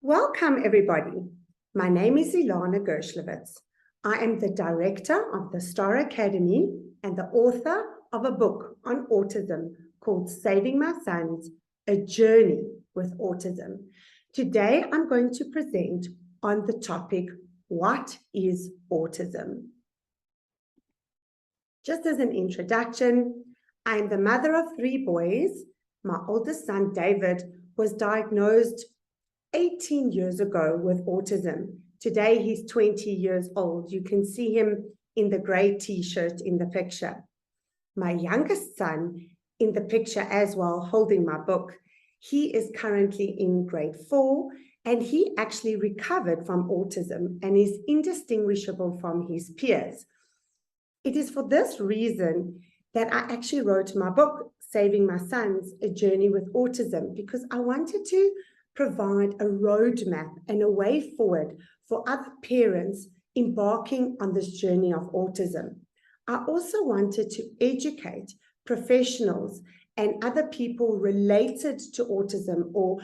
Welcome, everybody. My name is Ilana Gershlovitz. I am the director of the Star Academy and the author of a book on autism called Saving My Sons, A Journey with Autism. Today, I'm going to present on the topic, what is autism? Just as an introduction, I am the mother of 3 boys. My oldest son, David, was diagnosed 18 years ago with autism. Today, he's 20 years old. You can see him in the gray t-shirt in the picture. My youngest son in the picture as well, holding my book, he is currently in grade 4, and he actually recovered from autism and is indistinguishable from his peers. It is for this reason that I actually wrote my book, Saving My Sons, A Journey with Autism, because I wanted to provide a roadmap and a way forward for other parents embarking on this journey of autism. I also wanted to educate professionals and other people related to autism, or,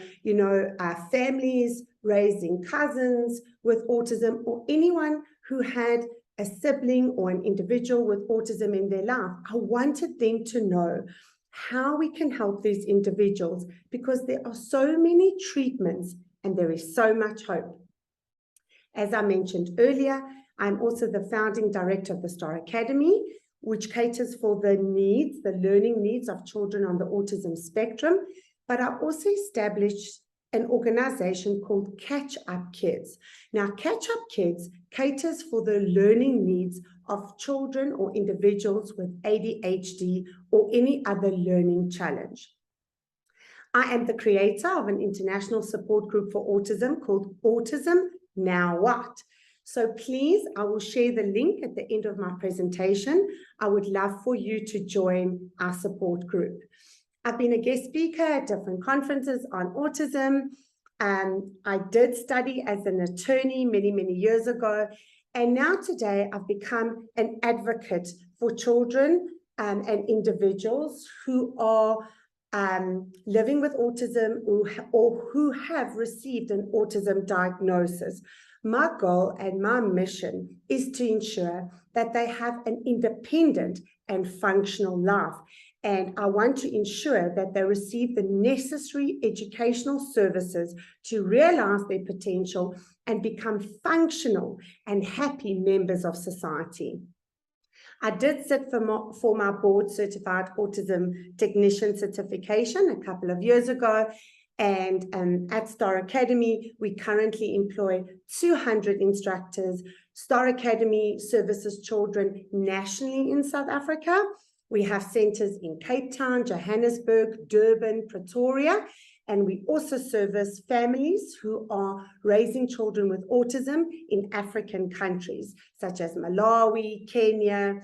families raising cousins with autism, or anyone who had a sibling or an individual with autism in their life. I wanted them to know how we can help these individuals, because there are so many treatments and there is so much hope. As I mentioned earlier, I'm also the founding director of the Star Academy, which caters for the learning needs of children on the autism spectrum. But I also established an organization called Catch Up Kids. Now, Catch Up Kids caters for the learning needs of children or individuals with ADHD or any other learning challenge. I am the creator of an international support group for autism called Autism Now What? So please, I will share the link at the end of my presentation. I would love for you to join our support group. I've been a guest speaker at different conferences on autism. I did study as an attorney many years ago. And now today I've become an advocate for children and individuals who are living with autism or who have received an autism diagnosis. My goal and my mission is to ensure that they have an independent and functional life. And I want to ensure that they receive the necessary educational services to realize their potential and become functional and happy members of society. I did sit for my board certified autism technician certification a couple of years ago. And at Star Academy, we currently employ 200 instructors. Star Academy services children nationally in South Africa. We have centers in Cape Town, Johannesburg, Durban, Pretoria, and we also service families who are raising children with autism in African countries, such as Malawi, Kenya,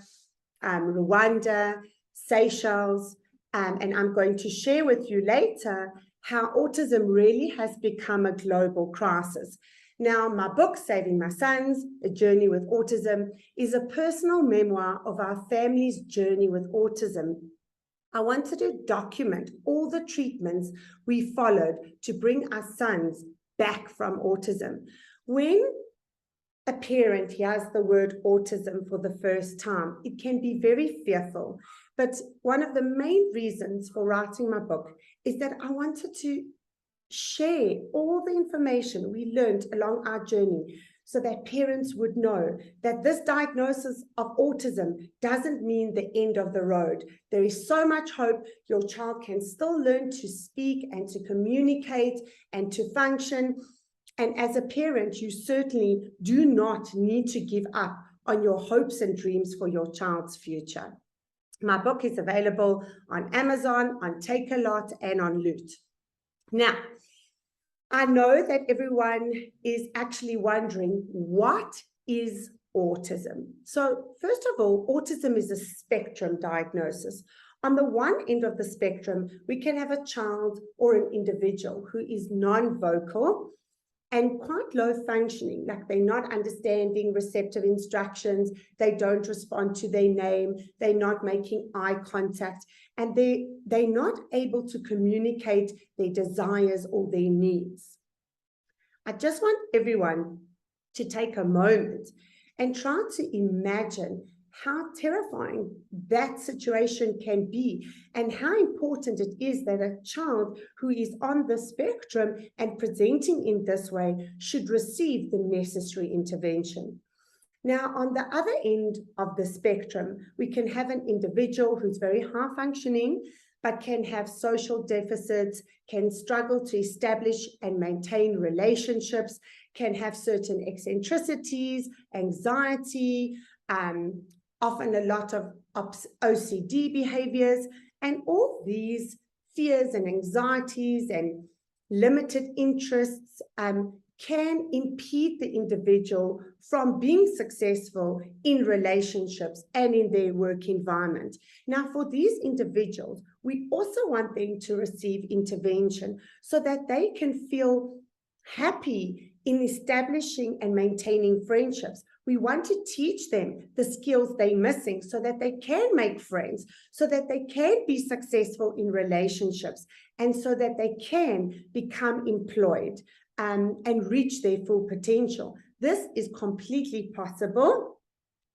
Rwanda, Seychelles, and I'm going to share with you later how autism really has become a global crisis. Now, my book, Saving My Sons, A Journey with Autism, is a personal memoir of our family's journey with autism. I wanted to document all the treatments we followed to bring our sons back from autism. When a parent hears the word autism for the first time, it can be very fearful. But one of the main reasons for writing my book is that I wanted to share all the information we learned along our journey so that parents would know that this diagnosis of autism doesn't mean the end of the road. There is so much hope. Your child can still learn to speak and to communicate and to function. And as a parent, you certainly do not need to give up on your hopes and dreams for your child's future. My book is available on Amazon, on Take-A-Lot, and on Loot. Now, I know that everyone is actually wondering, what is autism? So first of all, autism is a spectrum diagnosis. On the one end of the spectrum, we can have a child or an individual who is non-vocal and quite low functioning, like they're not understanding receptive instructions, they don't respond to their name, they're not making eye contact, and they're not able to communicate their desires or their needs. I just want everyone to take a moment and try to imagine how terrifying that situation can be and how important it is that a child who is on the spectrum and presenting in this way should receive the necessary intervention. Now, on the other end of the spectrum, we can have an individual who's very high functioning, but can have social deficits, can struggle to establish and maintain relationships, can have certain eccentricities, anxiety, often a lot of OCD behaviors, and all these fears and anxieties and limited interests can impede the individual from being successful in relationships and in their work environment. Now, for these individuals, we also want them to receive intervention so that they can feel happy in establishing and maintaining friendships. We want to teach them the skills they're missing so that they can make friends, so that they can be successful in relationships, and so that they can become employed and reach their full potential. This is completely possible.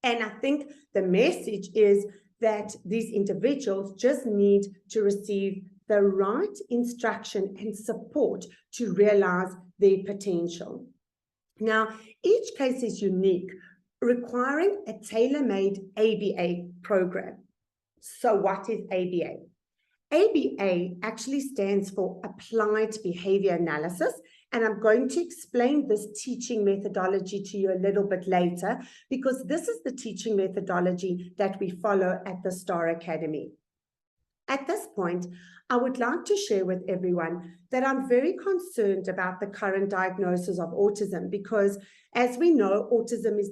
And I think the message is that these individuals just need to receive the right instruction and support to realize their potential. Now, each case is unique, requiring a tailor-made ABA program. So what is ABA? ABA actually stands for Applied Behaviour Analysis, and I'm going to explain this teaching methodology to you a little bit later, because this is the teaching methodology that we follow at the STAR Academy. At this point, I would like to share with everyone that I'm very concerned about the current diagnosis of autism, because as we know, autism is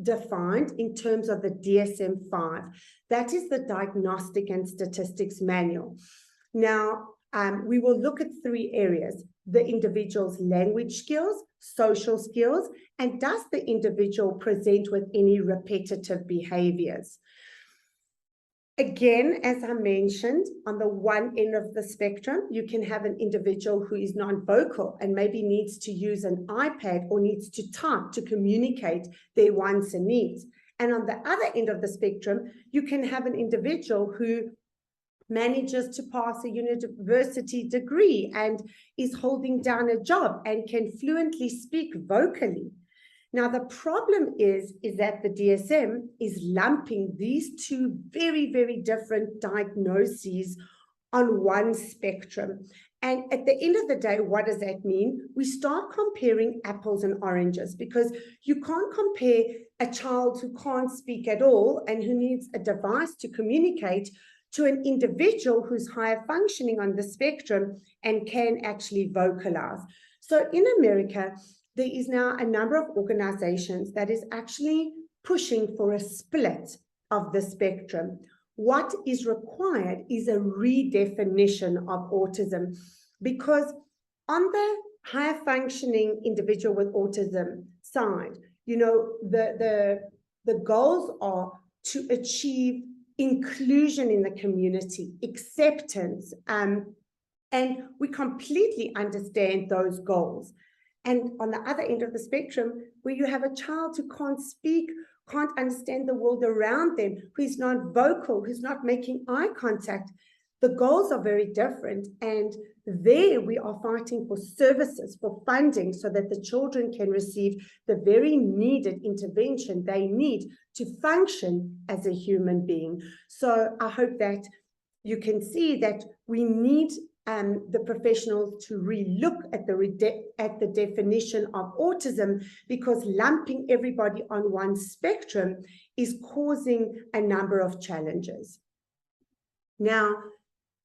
defined in terms of the DSM-5. That is the Diagnostic and Statistics Manual. Now, we will look at 3 areas: the individual's language skills, social skills, and does the individual present with any repetitive behaviors. Again, as I mentioned, on the one end of the spectrum, you can have an individual who is non-vocal and maybe needs to use an iPad or needs to type to communicate their wants and needs. And on the other end of the spectrum, you can have an individual who manages to pass a university degree and is holding down a job and can fluently speak vocally. Now, the problem is that the DSM is lumping these 2 very, very different diagnoses on one spectrum. And at the end of the day, what does that mean? We start comparing apples and oranges, because you can't compare a child who can't speak at all and who needs a device to communicate to an individual who's higher functioning on the spectrum and can actually vocalize. So in America, there is now a number of organizations that is actually pushing for a split of the spectrum. What is required is a redefinition of autism, because on the higher functioning individual with autism side, you know, the goals are to achieve inclusion in the community, acceptance, and we completely understand those goals. And on the other end of the spectrum, where you have a child who can't speak, can't understand the world around them, who's not vocal, who's not making eye contact, the goals are very different. And there we are fighting for services, for funding, so that the children can receive the very needed intervention they need to function as a human being. So I hope that you can see that we need the professionals to relook at the definition of autism, because lumping everybody on one spectrum is causing a number of challenges. Now,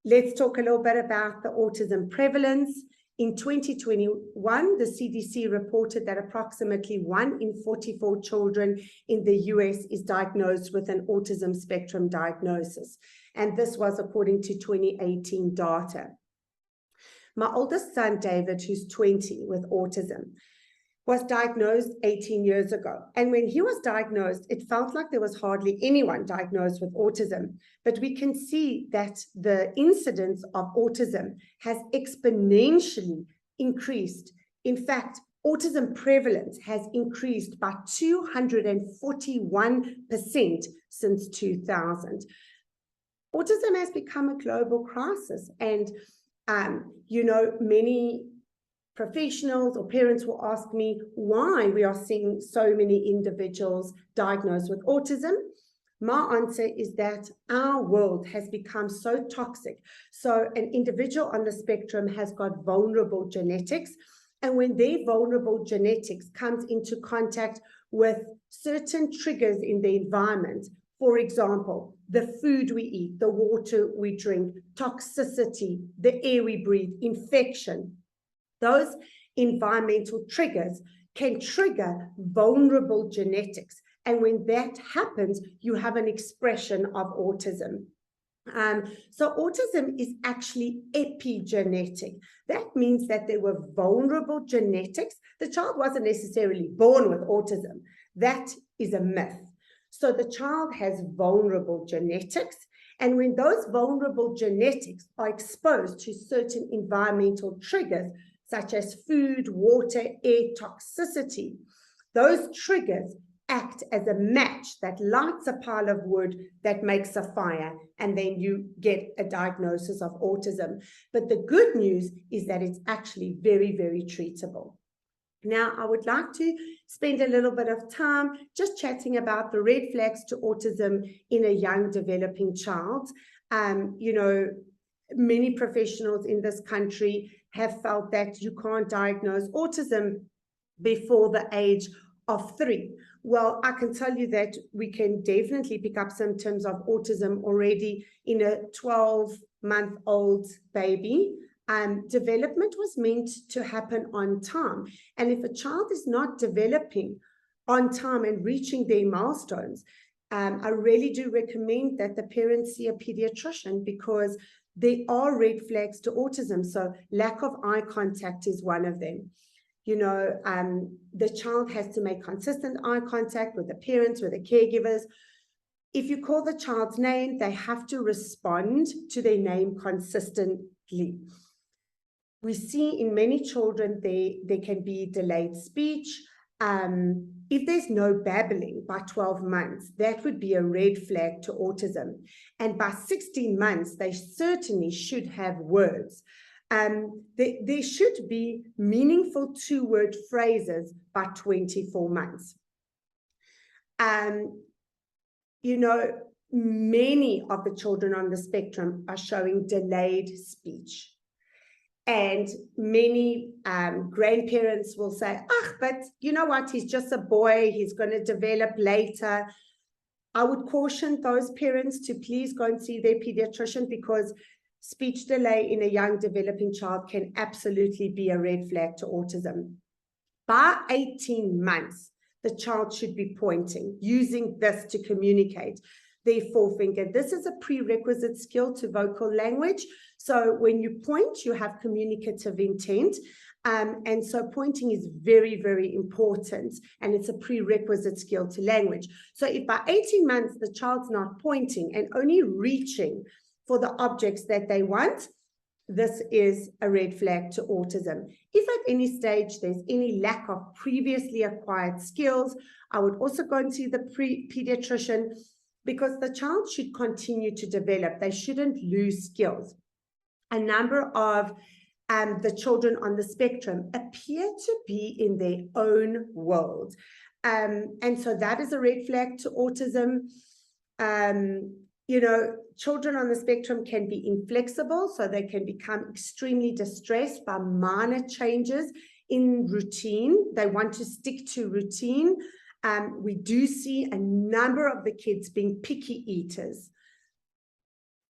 let's talk a little bit about the autism prevalence. In 2021, the CDC reported that approximately 1 in 44 children in the US is diagnosed with an autism spectrum diagnosis. And this was according to 2018 data. My oldest son, David, who's 20 with autism, was diagnosed 18 years ago. And when he was diagnosed, it felt like there was hardly anyone diagnosed with autism. But we can see that the incidence of autism has exponentially increased. In fact, autism prevalence has increased by 241% since 2000. Autism has become a global crisis, and many professionals or parents will ask me why we are seeing so many individuals diagnosed with autism. My answer is that our world has become so toxic. So an individual on the spectrum has got vulnerable genetics, and when their vulnerable genetics comes into contact with certain triggers in the environment, for example, the food we eat, the water we drink, toxicity, the air we breathe, infection, those environmental triggers can trigger vulnerable genetics. And when that happens, you have an expression of autism. So autism is actually epigenetic. That means that there were vulnerable genetics. The child wasn't necessarily born with autism. That is a myth. So the child has vulnerable genetics, and when those vulnerable genetics are exposed to certain environmental triggers, such as food, water, air, toxicity, those triggers act as a match that lights a pile of wood that makes a fire, and then you get a diagnosis of autism. But the good news is that it's actually very, very treatable. Now, I would like to spend a little bit of time just chatting about the red flags to autism in a young developing child. Many professionals in this country have felt that you can't diagnose autism before the age of 3. Well, I can tell you that we can definitely pick up symptoms of autism already in a 12-month-old baby. Development was meant to happen on time. And if a child is not developing on time and reaching their milestones, I really do recommend that the parents see a pediatrician, because there are red flags to autism. So lack of eye contact is one of them. The child has to make consistent eye contact with the parents, with the caregivers. If you call the child's name, they have to respond to their name consistently. We see in many children there can be delayed speech. If there's no babbling by 12 months, that would be a red flag to autism. And by 16 months, they certainly should have words. There should be meaningful 2-word phrases by 24 months. Many of the children on the spectrum are showing delayed speech. And many grandparents will say, but you know what, he's just a boy, he's going to develop later. I would caution those parents to please go and see their pediatrician, because speech delay in a young developing child can absolutely be a red flag to autism. By 18 months, the child should be pointing, using this to communicate, their forefinger. This is a prerequisite skill to vocal language. So when you point, you have communicative intent. And so pointing is very, very important, and it's a prerequisite skill to language. So if by 18 months the child's not pointing and only reaching for the objects that they want, this is a red flag to autism. If at any stage there's any lack of previously acquired skills, I would also go and see the pediatrician, because the child should continue to develop. They shouldn't lose skills. A number of the children on the spectrum appear to be in their own world. And so that is a red flag to autism. Children on the spectrum can be inflexible, so they can become extremely distressed by minor changes in routine. They want to stick to routine. We do see a number of the kids being picky eaters.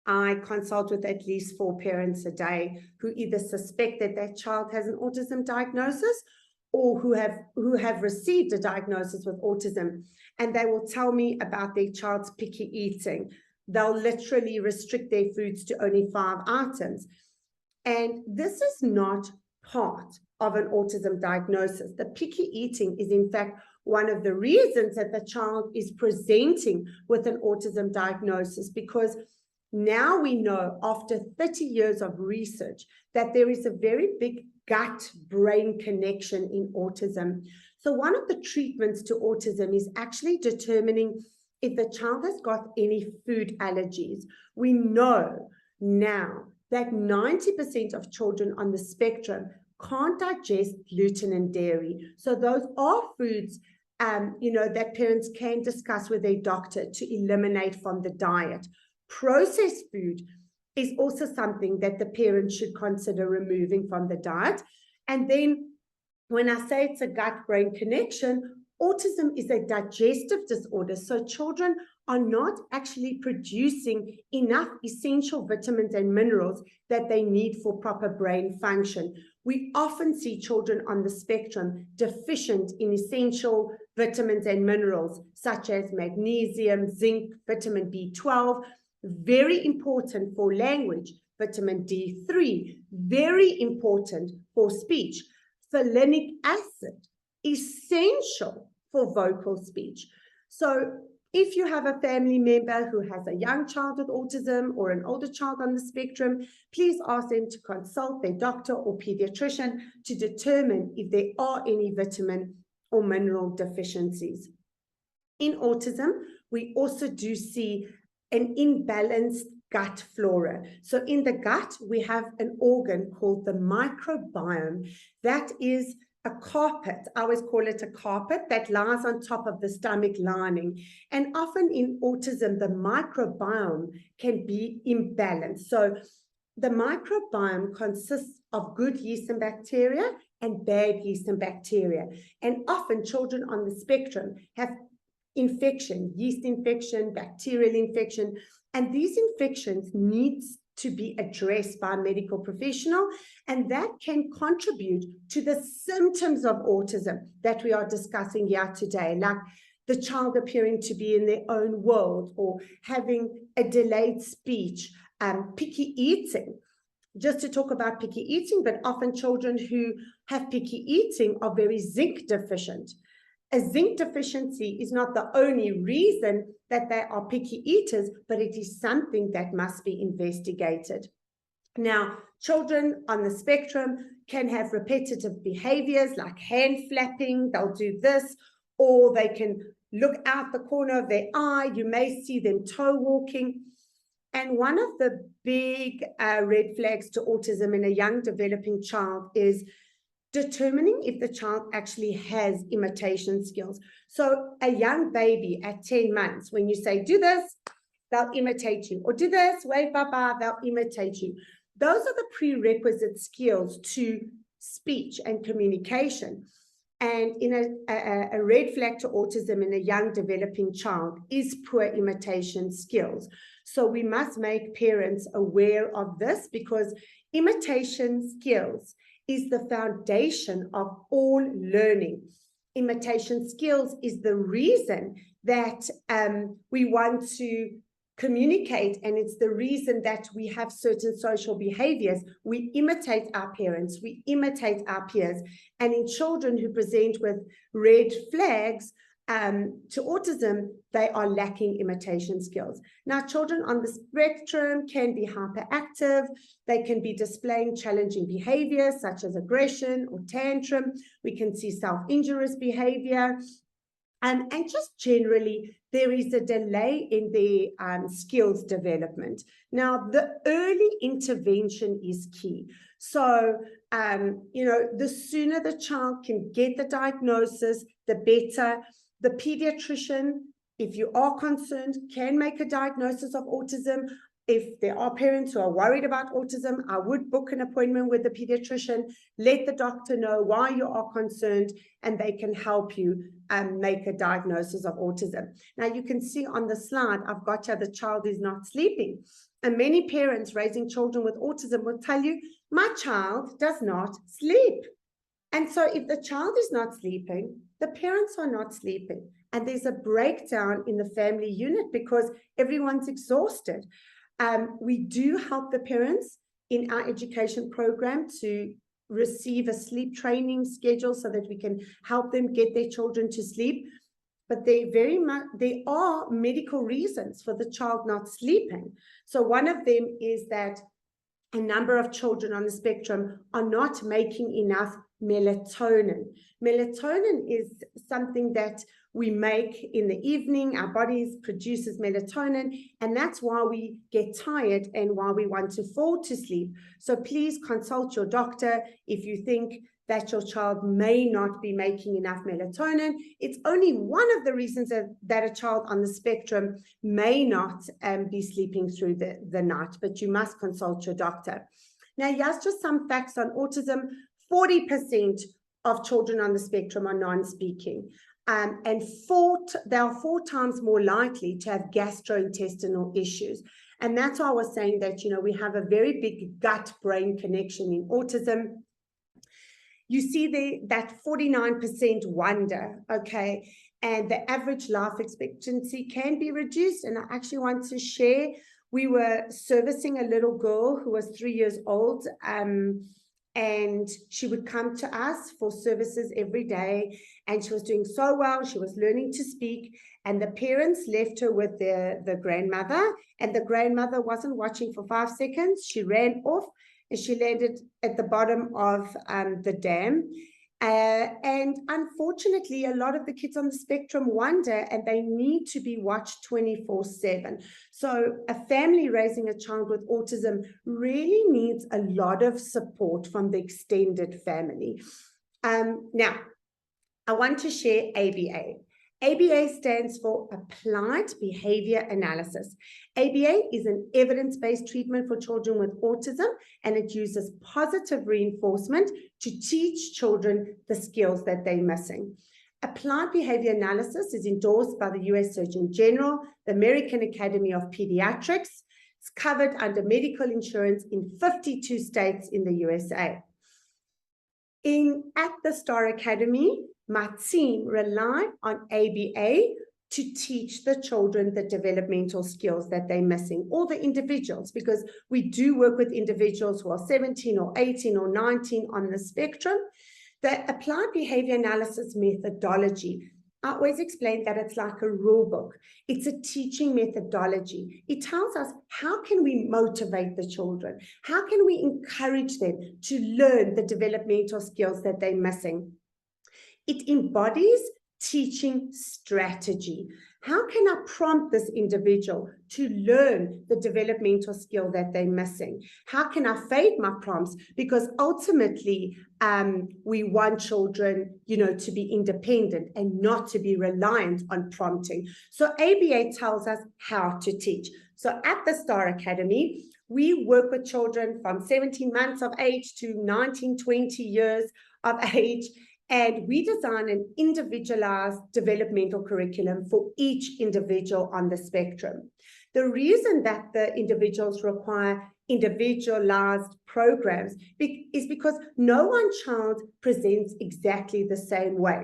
I consult with at least 4 parents a day who either suspect that their child has an autism diagnosis, or who have received a diagnosis with autism, and they will tell me about their child's picky eating. They'll literally restrict their foods to only 5 items. And this is not part of an autism diagnosis. The picky eating is, in fact, one of the reasons that the child is presenting with an autism diagnosis, because Now we know, after 30 years of research, that there is a very big gut-brain connection in autism. So one of the treatments to autism is actually determining if the child has got any food allergies. We know now that 90% of children on the spectrum can't digest gluten and dairy. So those are foods that parents can discuss with their doctor to eliminate from the diet. Processed food is also something that the parents should consider removing from the diet. And then when I say it's a gut-brain connection, autism is a digestive disorder. So children are not actually producing enough essential vitamins and minerals that they need for proper brain function. We often see children on the spectrum deficient in essential vitamins and minerals, such as magnesium, zinc, vitamin B12, very important for language, vitamin D3, very important for speech, folinic acid, essential for vocal speech. So if you have a family member who has a young child with autism or an older child on the spectrum, please ask them to consult their doctor or pediatrician to determine if there are any vitamin or mineral deficiencies. In autism, we also do see an imbalanced gut flora. So in the gut, we have an organ called the microbiome that is a carpet. I always call it a carpet that lies on top of the stomach lining. And often in autism, the microbiome can be imbalanced. So the microbiome consists of good yeast and bacteria and bad yeast and bacteria. And often children on the spectrum have infection, yeast infection, bacterial infection, and these infections need to be addressed by a medical professional, and that can contribute to the symptoms of autism that we are discussing here today, like the child appearing to be in their own world or having a delayed speech, picky eating. Just to talk about picky eating, but often children who have picky eating are very zinc deficient. A zinc deficiency is not the only reason that they are picky eaters, but it is something that must be investigated. Now, children on the spectrum can have repetitive behaviors like hand flapping. They'll do this, or they can look out the corner of their eye. You may see them toe walking. And one of the big red flags to autism in a young developing child is determining if the child actually has imitation skills. So a young baby at 10 months, when you say, do this, they'll imitate you, or do this, wave bye-bye, they'll imitate you. Those are the prerequisite skills to speech and communication. And in a red flag to autism in a young developing child is poor imitation skills. So we must make parents aware of this, because imitation skills is the foundation of all learning. Imitation skills is the reason that we want to communicate, and it's the reason that we have certain social behaviors. We imitate our parents, we imitate our peers, and in children who present with red flags to autism, they are lacking imitation skills. Now, children on the spectrum can be hyperactive. They can be displaying challenging behaviors such as aggression or tantrum. We can see self-injurious behavior. And just generally, there is a delay in their skills development. Now, the early intervention is key. So, the sooner the child can get the diagnosis, the better. The pediatrician, if you are concerned, can make a diagnosis of autism. If there are parents who are worried about autism, I would book an appointment with the pediatrician, let the doctor know why you are concerned, and they can help you make a diagnosis of autism. Now, you can see on the slide, I've got here the child is not sleeping. And many parents raising children with autism will tell you, my child does not sleep. And so if the child is not sleeping, the parents are not sleeping, and there's a breakdown in the family unit because everyone's exhausted. We do help the parents in our education program to receive a sleep training schedule so that we can help them get their children to sleep. but there are medical reasons for the child not sleeping. So one of them is that a number of children on the spectrum are not making enough melatonin. Melatonin is something that we make in the evening. Our bodies produces melatonin, and that's why we get tired and why we want to fall to sleep. So please consult your doctor if you think that your child may not be making enough melatonin. It's only one of the reasons that a child on the spectrum may not be sleeping through the night, but you must consult your doctor. Now, here's just some facts on autism. 40% of children on the spectrum are non-speaking, and they are 4 times more likely to have gastrointestinal issues. And that's why I was saying that, we have a very big gut-brain connection in autism. You see there that 49% wonder, okay, and the average life expectancy can be reduced. And I actually want to share, we were servicing a little girl who was 3 years old, and she would come to us for services every day, and she was doing so well. She was learning to speak, and the parents left her with the grandmother, and the grandmother wasn't watching for 5 seconds. She ran off, and she landed at the bottom of the dam. And unfortunately, a lot of the kids on the spectrum wonder, and they need to be watched 24/7. So a family raising a child with autism really needs a lot of support from the extended family. Now, I want to share ABA. ABA stands for Applied Behaviour Analysis. ABA is an evidence-based treatment for children with autism, and it uses positive reinforcement to teach children the skills that they're missing. Applied Behaviour Analysis is endorsed by the US Surgeon General, the American Academy of Pediatrics. It's covered under medical insurance in 52 states in the USA. At the Star Academy, my team rely on ABA to teach the children the developmental skills that they're missing, or the individuals, because we do work with individuals who are 17 or 18 or 19 on the spectrum. The Applied Behaviour Analysis methodology, I always explain that it's like a rule book. It's a teaching methodology. It tells us, how can we motivate the children? How can we encourage them to learn the developmental skills that they're missing? It embodies teaching strategy. How can I prompt this individual to learn the developmental skill that they're missing? How can I fade my prompts? Because ultimately, we want children, to be independent and not to be reliant on prompting. So ABA tells us how to teach. So at the Star Academy, we work with children from 17 months of age to 19, 20 years of age. And we design an individualized developmental curriculum for each individual on the spectrum. The reason that the individuals require individualized programs is because no one child presents exactly the same way.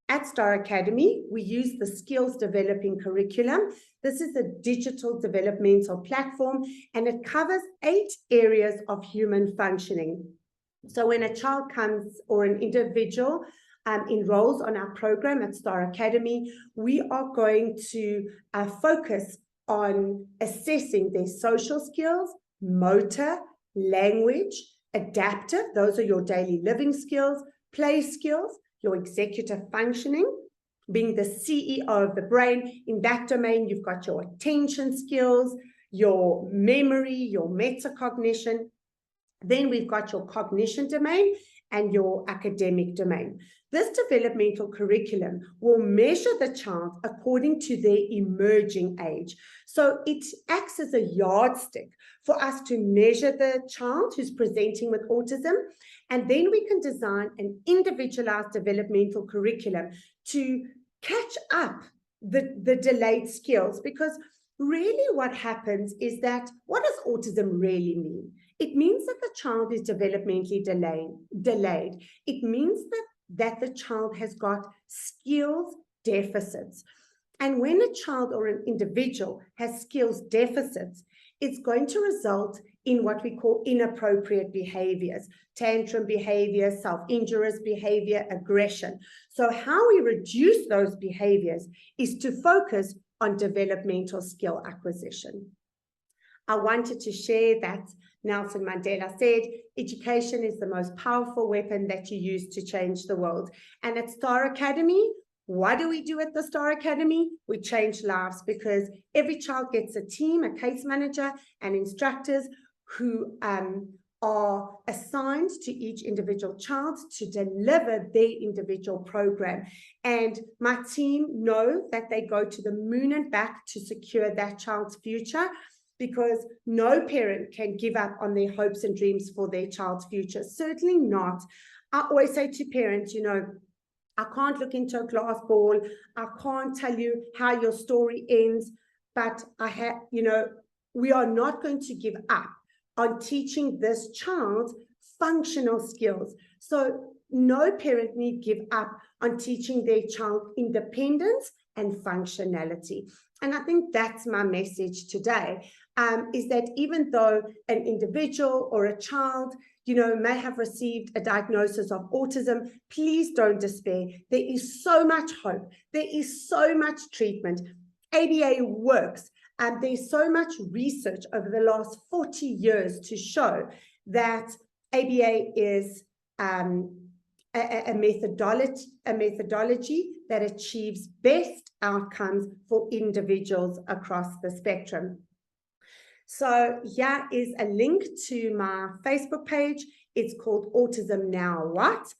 At Star Academy, we use the Skills Developing Curriculum. This is a digital developmental platform, and it covers 8 areas of human functioning. So when a child comes, or an individual enrolls on our program at Star Academy, we are going to focus on assessing their social skills, motor, language, adaptive, those are your daily living skills, play skills, your executive functioning, being the CEO of the brain. In that domain, you've got your attention skills, your memory, your metacognition. Then we've got your cognition domain and your academic domain. This developmental curriculum will measure the child according to their emerging age. So it acts as a yardstick for us to measure the child who's presenting with autism. And then we can design an individualized developmental curriculum to catch up the delayed skills. Because really what happens is that, what does autism really mean? It means that the child is developmentally delayed. It means that the child has got skills deficits. And when a child or an individual has skills deficits, it's going to result in what we call inappropriate behaviors, tantrum behavior, self-injurious behavior, aggression. So how we reduce those behaviors is to focus on developmental skill acquisition. I wanted to share that Nelson Mandela said, education is the most powerful weapon that you use to change the world. And at Star Academy, what do we do at the Star Academy? We change lives, because every child gets a team, a case manager, and instructors who are assigned to each individual child to deliver their individual program. And my team know that they go to the moon and back to secure that child's future, because no parent can give up on their hopes and dreams for their child's future. Certainly not. I always say to parents, you know, I can't look into a glass ball. I can't tell you how your story ends, but we are not going to give up on teaching this child functional skills. So no parent need give up on teaching their child independence and functionality. And I think that's my message today, is that even though an individual or a child, may have received a diagnosis of autism, please don't despair. There is so much hope. There is so much treatment. ABA works. And there's so much research over the last 40 years to show that ABA is a methodology that achieves best outcomes for individuals across the spectrum. So here is a link to my Facebook page. It's called Autism Now What?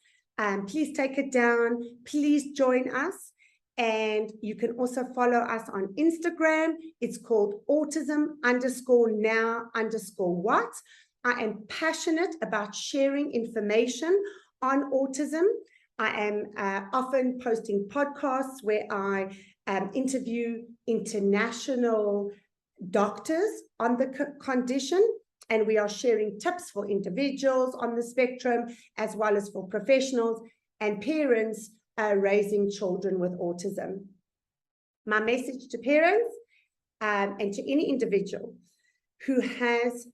Please take it down. Please join us. And you can also follow us on Instagram. It's called autism_now_what. I am passionate about sharing information on autism. I am often posting podcasts where I interview international doctors on the condition, and we are sharing tips for individuals on the spectrum, as well as for professionals and parents raising children with autism. My message to parents and to any individual who has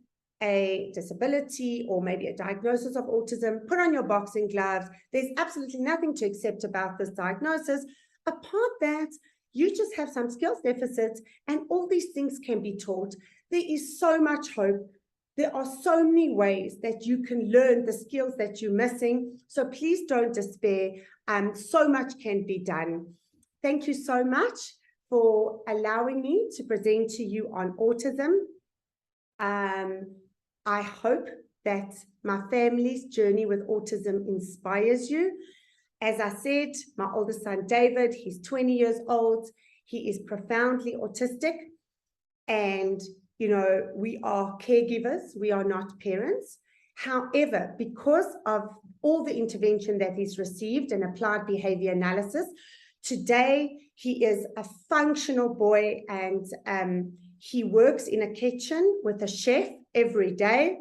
a disability or maybe a diagnosis of autism, put on your boxing gloves. There's absolutely nothing to accept about this diagnosis. Apart that, you just have some skills deficits, and all these things can be taught. There is so much hope. There are so many ways that you can learn the skills that you're missing. So please don't despair. So much can be done. Thank you so much for allowing me to present to you on autism. I hope that my family's journey with autism inspires you. As I said, my oldest son, David, he's 20 years old. He is profoundly autistic. And, we are caregivers. We are not parents. However, because of all the intervention that he's received in applied behavior analysis, today he is a functional boy, and he works in a kitchen with a chef every day.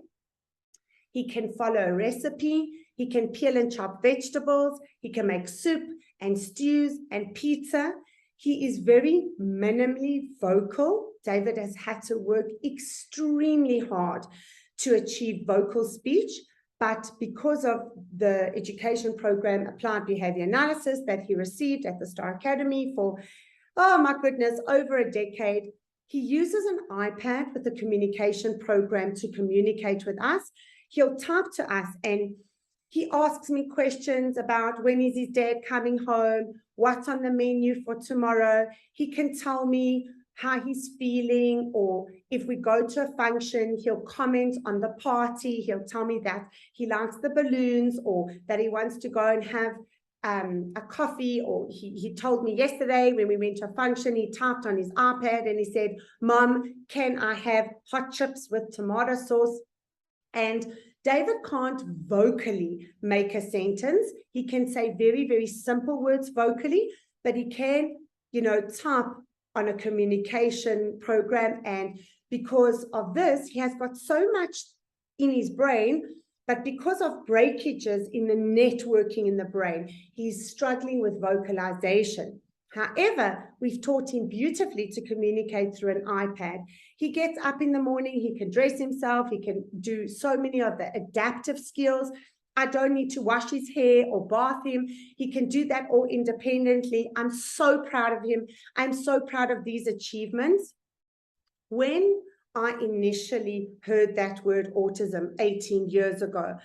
He can follow a recipe. He can peel and chop vegetables. He can make soup and stews and pizza. He is very minimally vocal. David has had to work extremely hard to achieve vocal speech, but because of the education program, Applied Behaviour Analysis, that he received at the Star Academy for, oh my goodness, over a decade, he uses an iPad with the communication program to communicate with us. He'll type to us and he asks me questions about when is his dad coming home, what's on the menu for tomorrow. He can tell me how he's feeling, or if we go to a function, he'll comment on the party. He'll tell me that he likes the balloons, or that he wants to go and have a coffee. Or he told me yesterday when we went to a function, he typed on his iPad and he said, "Mom, can I have hot chips with tomato sauce?" And David can't vocally make a sentence. He can say very, very simple words vocally, but he can, type on a communication program. And because of this, he has got so much in his brain, but because of breakages in the networking in the brain, he's struggling with vocalization. However, we've taught him beautifully to communicate through an iPad. He gets up in the morning, he can dress himself, he can do so many of the adaptive skills. I don't need to wash his hair or bath him. He can do that all independently. I'm so proud of him. I'm so proud of these achievements. When I initially heard that word autism 18 years ago,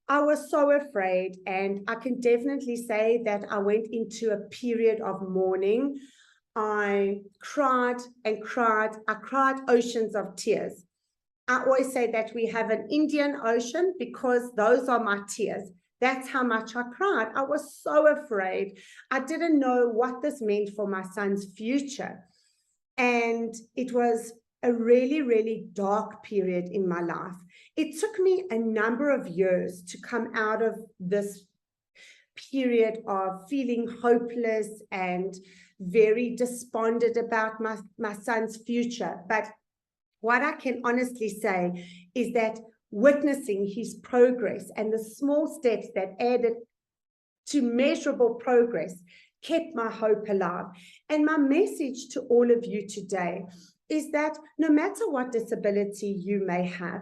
I was so afraid, and I can definitely say that I went into a period of mourning. I cried and cried. I cried oceans of tears. I always say that we have an Indian Ocean because those are my tears. That's how much I cried. I was so afraid. I didn't know what this meant for my son's future. And it was a really, really dark period in my life. It took me a number of years to come out of this period of feeling hopeless and very despondent about my son's future. But what I can honestly say is that witnessing his progress and the small steps that added to measurable progress kept my hope alive. And my message to all of you today is that no matter what disability you may have,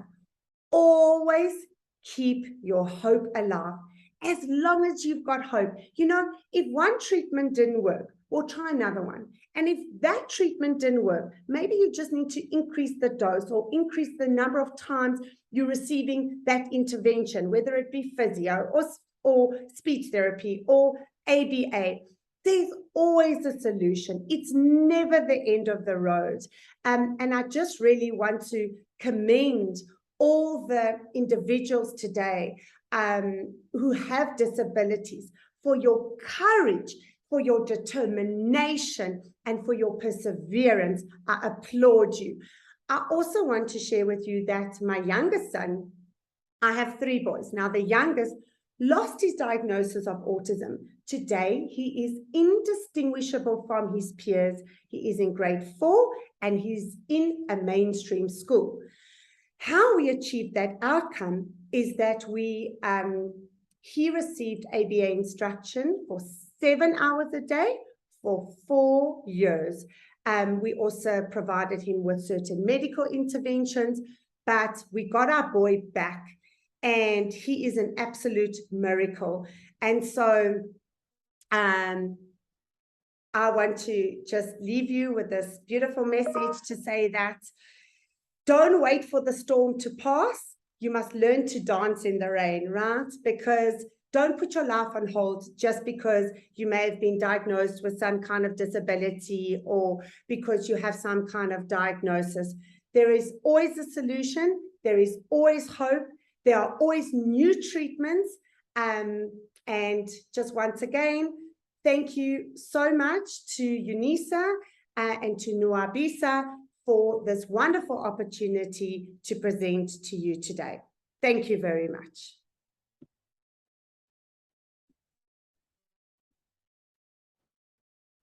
always keep your hope alive. As long as you've got hope, you know, if one treatment didn't work, we'll try another one. And if that treatment didn't work, maybe you just need to increase the dose or increase the number of times you're receiving that intervention, whether it be physio or speech therapy or ABA. There's always a solution. It's never the end of the road. And I just really want to commend all the individuals today who have disabilities for your courage, for your determination, and for your perseverance. I applaud you. I also want to share with you that my youngest son, I have 3 boys. Now, the youngest lost his diagnosis of autism. Today, he is indistinguishable from his peers. He is in grade 4 and he's in a mainstream school. How we achieved that outcome is that he received ABA instruction for 7 hours a day for 4 years. We also provided him with certain medical interventions, but we got our boy back, and he is an absolute miracle. And so I want to just leave you with this beautiful message to say that don't wait for the storm to pass. You must learn to dance in the rain, right? Because don't put your life on hold just because you may have been diagnosed with some kind of disability or because you have some kind of diagnosis. There is always a solution. There is always hope. There are always new treatments. And just once again, thank you so much to UNISA and to Nuabisa for this wonderful opportunity to present to you today. Thank you very much.